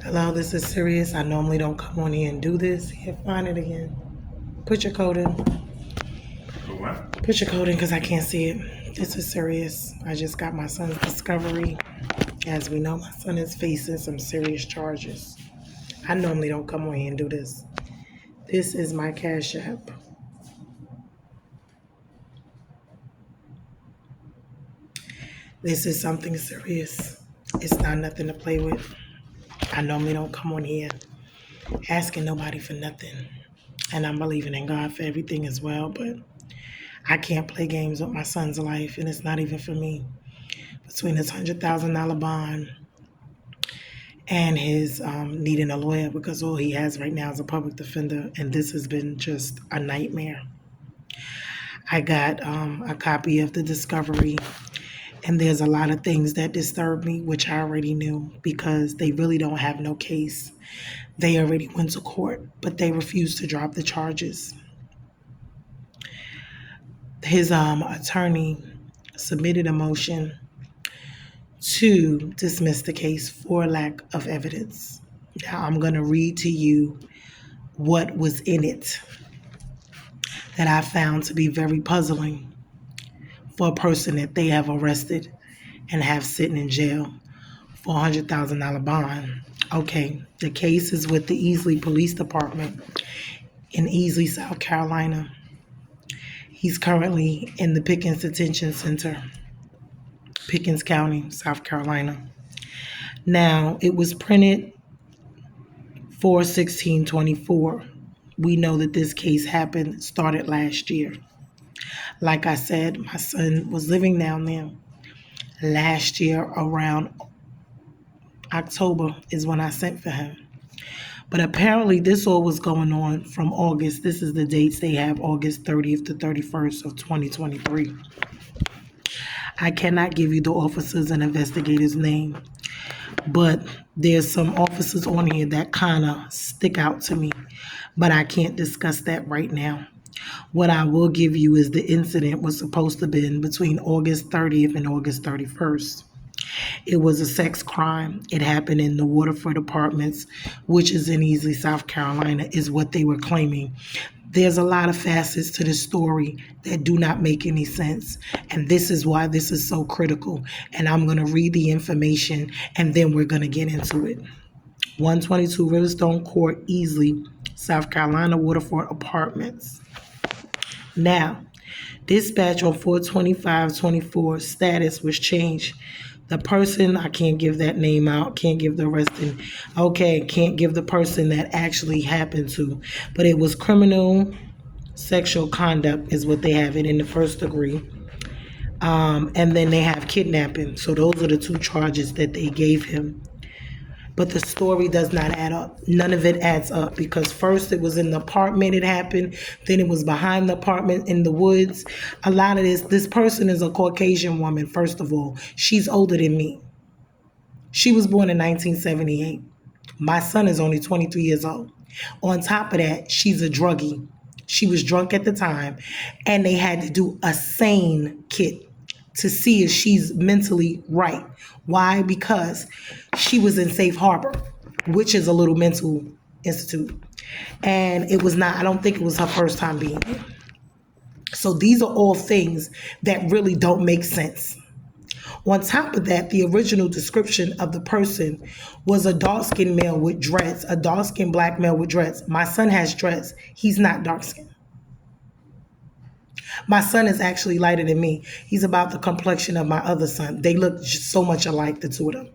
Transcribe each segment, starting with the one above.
Hello, this is serious. I normally don't come on here and do this. Here, find it again. Put your code in. For what? Put your code in because I can't see it. This is serious. I just got my son's discovery. As we know, my son is facing some serious charges. I normally don't come on here and do this. This is my Cash App. This is something serious. It's not nothing to play with. I normally don't come on here asking nobody for nothing. And I'm believing in God for everything as well, but I can't play games with my son's life, and it's not even for me. Between his $100,000 bond and his needing a lawyer, because all he has right now is a public defender, and this has been just a nightmare. I got a copy of the discovery, and there's a lot of things that disturb me, which I already knew, because they really don't have no case. They already went to court, but they refused to drop the charges. His attorney submitted a motion to dismiss the case for lack of evidence. Now, I'm going to read to you what was in it that I found to be very puzzling for a person that they have arrested and have sitting in jail for a $100,000 bond. Okay, the case is with the Easley Police Department in Easley, South Carolina. He's currently in the Pickens Detention Center, Pickens County, South Carolina. Now, it was printed 4/16/24. We know that this case started last year. Like I said, my son was living down there. Last year, around October, is when I sent for him. But apparently, this all was going on from August. This is the dates they have, August 30th to 31st of 2023. I cannot give you the officers and investigators' name, but there's some officers on here that kind of stick out to me, but I can't discuss that right now. What I will give you is the incident was supposed to have been between August 30th and August 31st. It was a sex crime. It happened in the Waterford Apartments, which is in Easley, South Carolina, is what they were claiming. There's a lot of facets to the story that do not make any sense. And this is why this is so critical. And I'm going to read the information and then we're going to get into it. 122 Riverstone Court, Easley, South Carolina, Waterford Apartments. Now, dispatch on 4/25/24 status was changed. The person, I can't give that name out, can't give the rest in, okay, can't give the person that actually happened to, but it was criminal sexual conduct is what they have it in the first degree. And then they have kidnapping. So those are the two charges that they gave him. But the story does not add up. None of it adds up because first it was in the apartment it happened, then it was behind the apartment in the woods. A lot of this person is a Caucasian woman, first of all. She's older than me. She was born in 1978. My son is only 23 years old. On top of that, she's a druggie. She was drunk at the time, and they had to do a SANE kit to see if she's mentally right. Why? Because she was in Safe Harbor, which is a little mental institute. And it was not, I don't think it was her first time being there. So these are all things that really don't make sense. On top of that, the original description of the person was a dark-skinned male with dreads, a dark-skinned black male with dreads. My son has dreads. He's not dark-skinned. My son is actually lighter than me. He's about the complexion of my other son. They look so much alike, the two of them.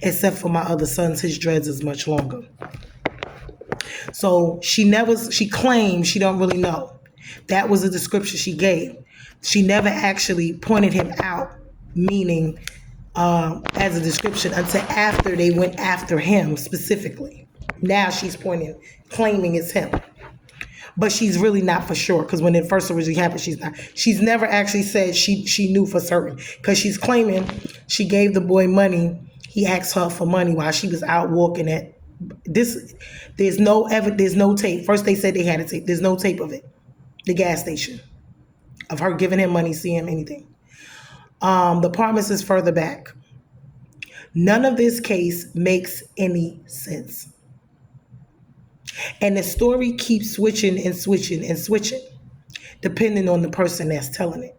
Except for my other son's, his dreads is much longer. So she claimed she don't really know. That was the description she gave. She never actually pointed him out, meaning as a description, until after they went after him specifically. Now she's claiming it's him. But she's really not for sure because when it first originally happened, she's not. She's never actually said she knew for certain because she's claiming she gave the boy money. He asked her for money while she was out walking at this. There's no tape. First they said they had a tape. There's no tape of it. The gas station of her giving him money, see him anything. The apartments is further back. None of this case makes any sense. And the story keeps switching and switching and switching, depending on the person that's telling it.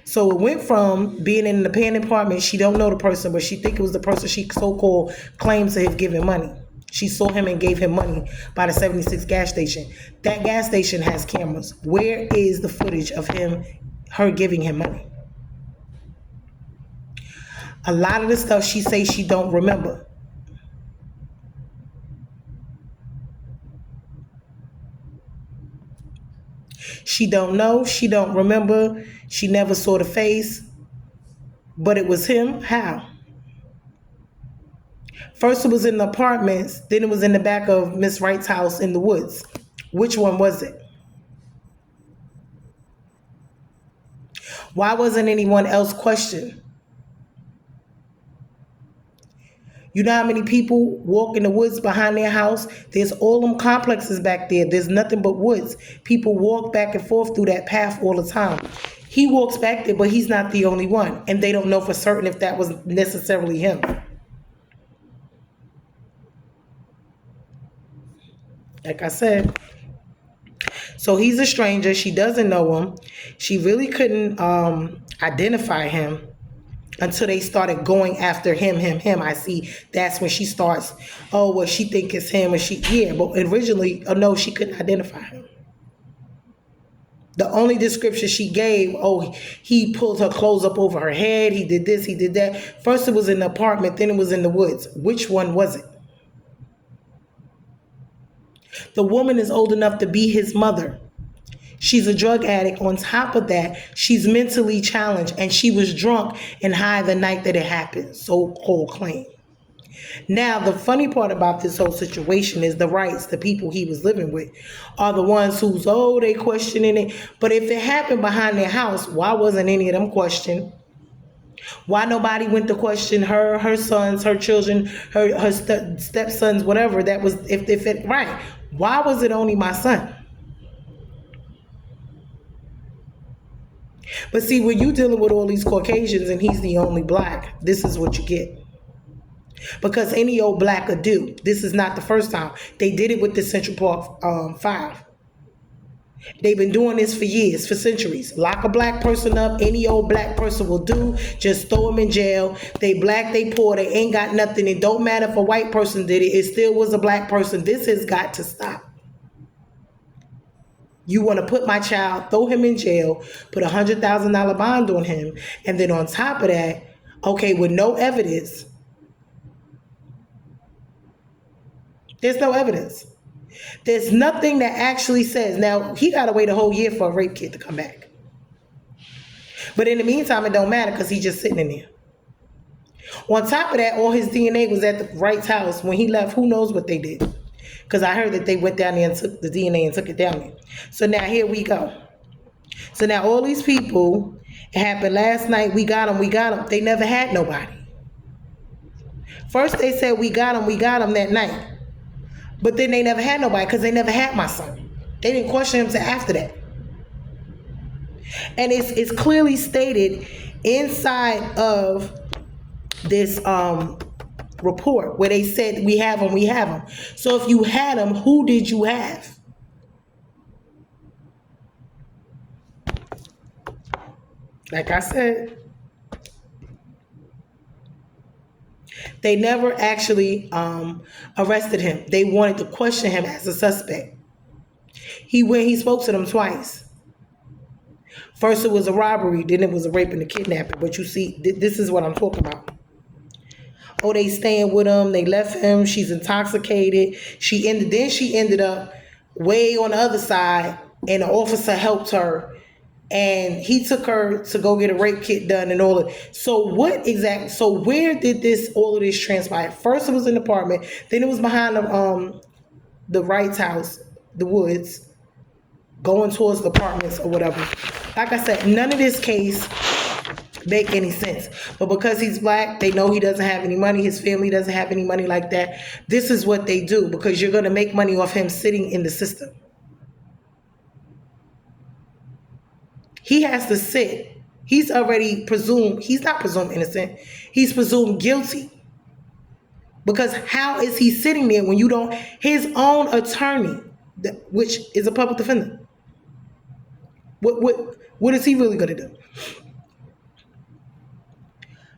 So it went from being in an abandoned apartment, she don't know the person, but she think it was the person she so-called claims to have given money. She saw him and gave him money by the 76 gas station. That gas station has cameras. Where is the footage of her giving him money? A lot of the stuff she says she don't remember. She don't know, she don't remember, she never saw the face, but it was him. How? First it was in the apartments, then it was in the back of Miss Wright's house in the woods. Which one was it? Why wasn't anyone else questioned? You know how many people walk in the woods behind their house? There's all them complexes back there. There's nothing but woods. People walk back and forth through that path all the time. He walks back there, but he's not the only one. And they don't know for certain if that was necessarily him. Like I said. So he's a stranger. She doesn't know him. She really couldn't identify him until they started going after him. I see that's when she starts, oh, well, she think it's him. But originally, no, she couldn't identify him. The only description she gave, oh, he pulled her clothes up over her head. He did this, he did that. First it was in the apartment, then it was in the woods. Which one was it? The woman is old enough to be his mother. She's a drug addict. On top of that, she's mentally challenged, and she was drunk and high the night that it happened, so-called claim. Now, the funny part about this whole situation is the Wrights, the people he was living with, are the ones who's, they questioning it. But if it happened behind their house, why wasn't any of them questioned? Why nobody went to question her sons, her children, her stepsons, whatever that was, if it, right. Why was it only my son? But see, when you're dealing with all these Caucasians and he's the only black, this is what you get. Because any old black could do. This is not the first time. They did it with the Central Park 5. They've been doing this for years, for centuries. Lock a black person up, any old black person will do. Just throw them in jail. They black, they poor, they ain't got nothing. It don't matter if a white person did it. It still was a black person. This has got to stop. You want to put my child, throw him in jail, put $100,000 bond on him, and then on top of that, okay, with no evidence, there's no evidence. There's nothing that actually says, now he got to wait a whole year for a rape kit to come back. But in the meantime, it don't matter because he's just sitting in there. On top of that, all his DNA was at the Wright's house. When he left, who knows what they did? Because I heard that they went down there and took the DNA and took it down there. So now here we go. So now all these people, it happened last night, we got them. They never had nobody. First they said we got them that night. But then they never had nobody because they never had my son. They didn't question him until after that. And it's clearly stated inside of this report where they said we have them. So if you had them, who did you have? Like I said, they never actually arrested him. They wanted to question him as a suspect. He spoke to them twice. First it was a robbery, then it was a rape and a kidnapping. But you see, this is what I'm talking about. Oh, they staying with him. They left him. She's intoxicated. She ended up way on the other side, and the officer helped her, and he took her to go get a rape kit done and all of. So where did all of this transpire? First it was in the apartment, then it was behind the Wright's house, the woods, going towards the apartments or whatever. Like I said, none of this case make any sense. But because he's black, they know he doesn't have any money. His family doesn't have any money like that. This is what they do because you're going to make money off him sitting in the system. He has to sit. He's not presumed innocent. He's presumed guilty. Because how is he sitting there when you don't, his own attorney, which is a public defender, what is he really going to do?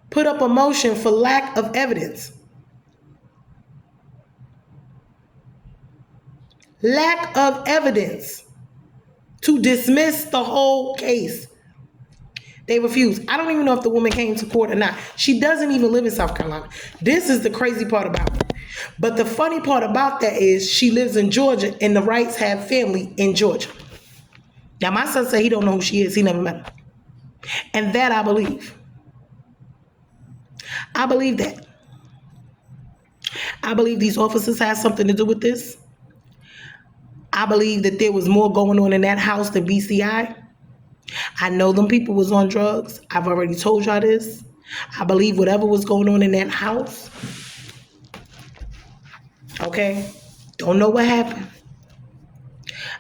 Put up a motion for lack of evidence. Lack of evidence to dismiss the whole case. They refused. I don't even know if the woman came to court or not. She doesn't even live in South Carolina. This is the crazy part about it. But the funny part about that is she lives in Georgia and the Wrights have family in Georgia. Now my son said he don't know who she is. He never met her. And that I believe. I believe that. I believe these officers have something to do with this. I believe that there was more going on in that house than BCI. I know them people was on drugs. I've already told y'all this. I believe whatever was going on in that house. Okay? Don't know what happened.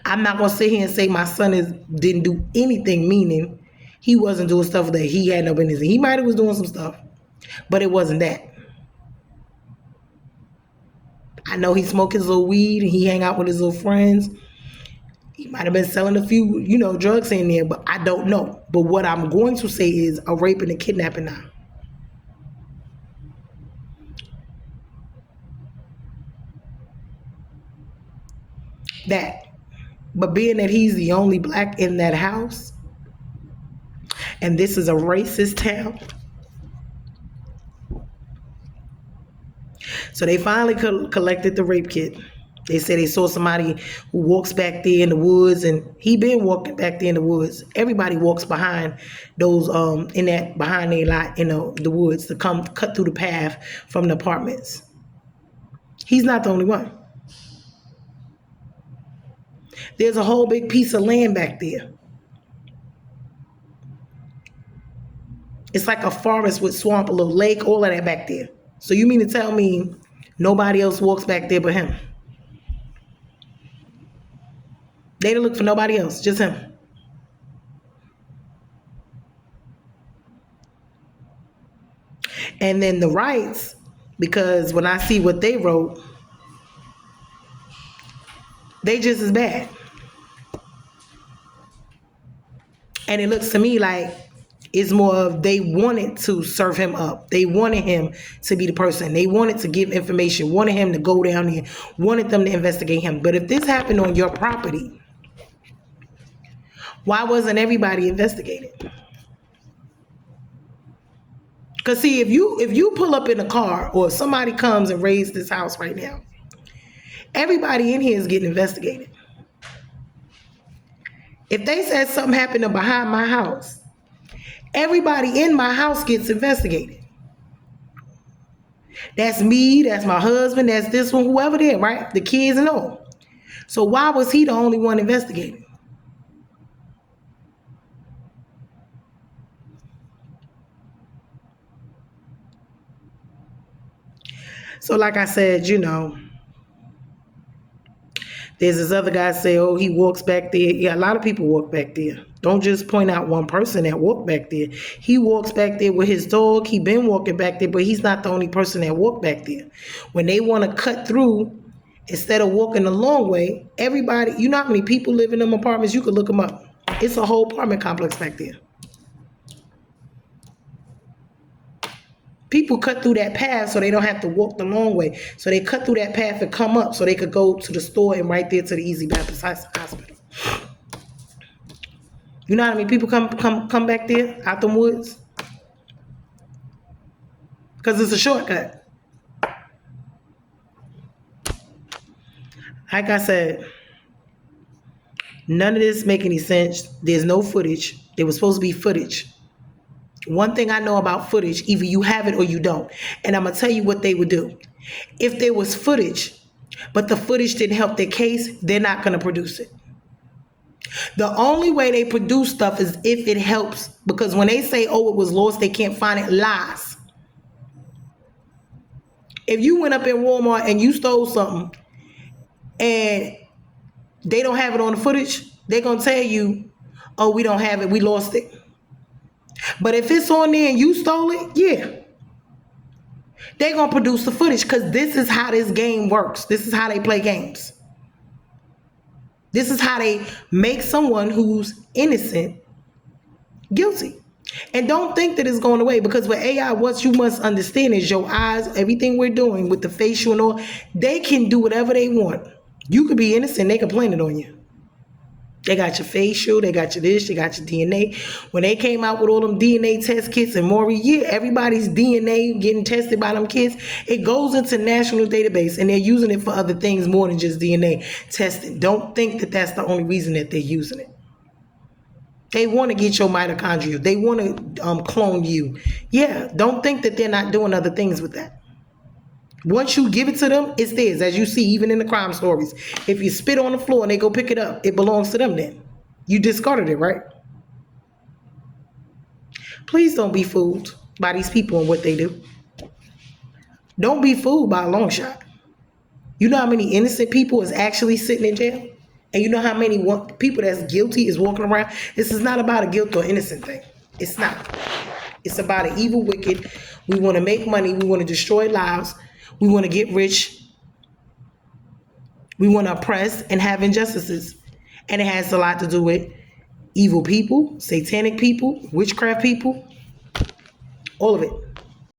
I'm not going to sit here and say my son didn't do anything, meaning he wasn't doing stuff that he had no business in. He might have was doing some stuff, but it wasn't that. I know he smoked his little weed and he hang out with his little friends. He might have been selling a few, drugs in there, but I don't know. But what I'm going to say is a rape and a kidnapping now. That. But being that he's the only black in that house, and this is a racist town, so they finally collected the rape kit. They said they saw somebody who walks back there in the woods, and he been walking back there in the woods. Everybody walks behind those behind their lot in the woods to come cut through the path from the apartments. He's not the only one. There's a whole big piece of land back there. It's like a forest with swamp, a little lake, all of that back there. So you mean to tell me nobody else walks back there but him? They didn't look for nobody else, just him. And then the Wrights, because when I see what they wrote, they just as bad. And it looks to me like it's more of they wanted to serve him up. They wanted him to be the person. They wanted to give information, wanted him to go down there, wanted them to investigate him. But if this happened on your property, why wasn't everybody investigated? Because see, if you pull up in a car or somebody comes and raids this house right now, everybody in here is getting investigated. If they said something happened behind my house, everybody in my house gets investigated. That's me, that's my husband, that's this one, whoever there, right? The kids and all. So why was he the only one investigating? So like I said, there's this other guy say, oh, he walks back there. Yeah, a lot of people walk back there. Don't just point out one person that walked back there. He walks back there with his dog. He been walking back there, but he's not the only person that walked back there. When they want to cut through, instead of walking the long way, everybody, you know how many people live in them apartments? You could look them up. It's a whole apartment complex back there. People cut through that path so they don't have to walk the long way. So they cut through that path and come up so they could go to the store and right there to the Easy Baptist Hospital. You know how many people come back there out the woods? Because it's a shortcut. Like I said, none of this make any sense. There's no footage. There was supposed to be footage. One thing I know about footage, either you have it or you don't. And I'm going to tell you what they would do. If there was footage, but the footage didn't help their case, they're not going to produce it. The only way they produce stuff is if it helps. Because when they say, oh, it was lost, they can't find it, lies. If you went up in Walmart and you stole something and they don't have it on the footage, they're going to tell you, oh, we don't have it, we lost it. But if it's on there and you stole it, yeah. They're going to produce the footage because this is how this game works. This is how they play games. This is how they make someone who's innocent guilty. And don't think that it's going away, because with AI, what you must understand is your eyes, everything we're doing with the facial and all, they can do whatever they want. You could be innocent, they can plant it on you. They got your facial, they got your this, they got your DNA. When they came out with all them DNA test kits and Maury, yeah, everybody's DNA getting tested by them kids. It goes into national database and they're using it for other things more than just DNA testing. Don't think that that's the only reason that they're using it. They want to get your mitochondria. They want to clone you. Yeah, don't think that they're not doing other things with that. Once you give it to them, it's theirs. As you see, even in the crime stories. If you spit on the floor and they go pick it up, it belongs to them then. You discarded it, right? Please don't be fooled by these people and what they do. Don't be fooled by a long shot. You know how many innocent people is actually sitting in jail? And you know how many people that's guilty is walking around? This is not about a guilt or innocent thing. It's not. It's about an evil, wicked. We want to make money. We want to destroy lives. We want to get rich. We want to oppress and have injustices. And it has a lot to do with evil people, satanic people, witchcraft people, all of it.